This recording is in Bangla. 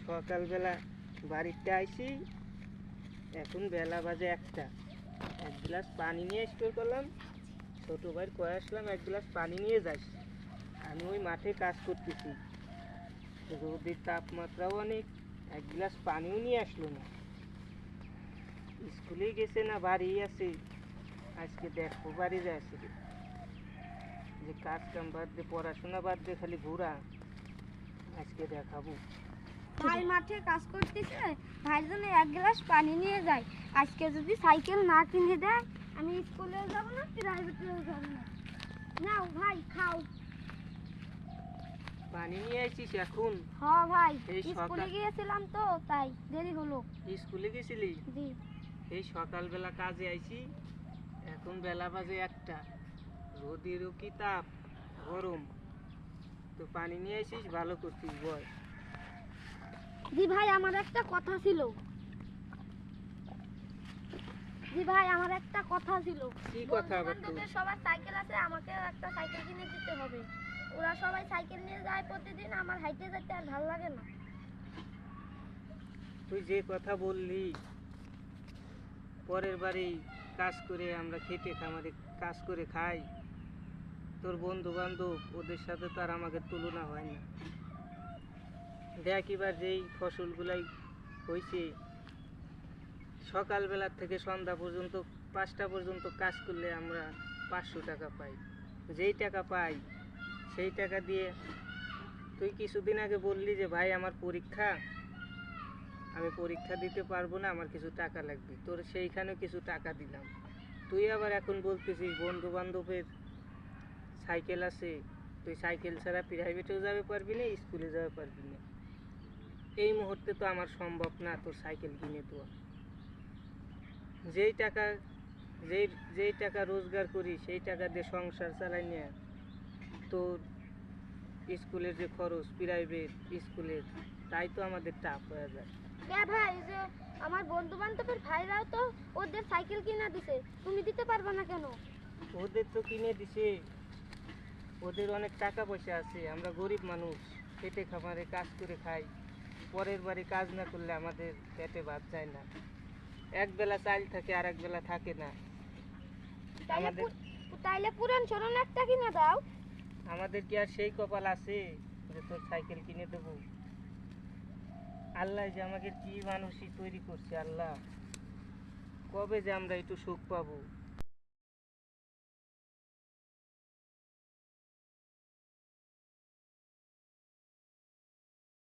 সকালবেলা বাড়িতে আইছি, এখন বেলা বাজে 1টা। এক গ্লাস পানি নিয়ে স্টোর করলাম, ছোটো ভাই কয়ে আসলাম এক গ্লাস পানি নিয়ে যাস। আমি ওই মাঠে কাজ করতেছি, রোদের তাপমাত্রাও অনেক, এক গ্লাস পানিও নিয়ে আসলো না। স্কুলে গেছে না বাড়ি আছে, আজকে দেখো বাড়ি যাচ্ছে যে কাজ কাম বাদ দিয়ে পড়াশোনা বাদ দিয়ে খালি ঘোরা, আজকে দেখাবো। ভাই মাঠে কাজ করতেছে, ভাই জন্য এক গ্লাস পানি নিয়ে যায়। আজকে যদি সাইকেল না কিনে দেয়, আমি স্কুলেও যাব না, প্রাইভেটেও যাব না। নাও ভাই খাও। পানি নিয়ে আসছিস এখন? হ্যাঁ ভাই, এই স্কুলে গিয়েছিলাম তো তাই দেরি হলো। স্কুলে গেছিলি? জি। এই সকালবেলা কাজে আইছি, এখন বেলা বাজে 1টা, রোদেরও কি তাপ, গরম। তো পানি নিয়ে আসিস, ভালো করছিস বল। জি ভাই, আমার একটা কথা ছিল। জি ভাই, আমার একটা কথা ছিল। কি কথা আবার তোর? বন্ধুবান্ধবদের সবার সাইকেল আছে, আমাকে একটা সাইকেল কিনে দিতে হবে। ওরা সবাই সাইকেল নিয়ে যায় প্রতিদিন, আমার হাইটে যেতে আর ভালো লাগে না। তুই যে কথা বললি, পরের বাড়ি কাজ করে আমরা খেটে খামারে কাজ করে খাই, তোর বন্ধু বান্ধব ওদের সাথে তো আর আমাকে তুলনা হয় না। দেখ এবার যেই ফসলগুলাই হয়েছে, সকালবেলার থেকে সন্ধ্যা পর্যন্ত 5টা পর্যন্ত কাজ করলে আমরা 500 টাকা পাই। যেই টাকা পাই সেই টাকা দিয়ে তুই কিছুদিন আগে বললি যে ভাই আমার পরীক্ষা, আমি পরীক্ষা দিতে পারবো না, আমার কিছু টাকা লাগবে, তোর সেইখানে কিছু টাকা দিলাম। তুই আবার এখন বলতেছিস বন্ধু বান্ধবের সাইকেল আছে, তুই সাইকেল ছাড়া প্রাইভেটেও যাবে পারবি না, স্কুলে যাবে পারবি না। এই মুহূর্তে তো আমার সম্ভব না তোর সাইকেল কিনে দেওয়া। যেই টাকা যেই টাকা রোজগার করি সেই টাকা দিয়ে সংসার চালাই নিয়ে তোর স্কুলের যে খরচ, প্রাইভেট স্কুলের, তাই তো আমাদের টাফ হয়ে যায়। ভাই, যে আমার বন্ধু বান্ধবের ভাইরাও তো ওদের সাইকেল কিনা দিছে, তুমি দিতে পারবে না কেন? ওদের তো কিনে দিছে, ওদের অনেক টাকা পয়সা আছে, আমরা গরিব মানুষ, খেটে খামারে কাজ করে খাই, পরের বাড়ি কাজ না করলে আমাদের পেটে ভাত যায় না, এক বেলা চাল থাকে আর এক বেলা থাকে না। তাইলে পুরান সরন একটা কিনে দাও। আমাদের কি আর সেই কপাল আছে যে তোর সাইকেল কিনে দেবো? আল্লাহ যে আমাকে কি মানুষই তৈরি করছে, আল্লাহ কবে যে আমরা একটু সুখ পাবো।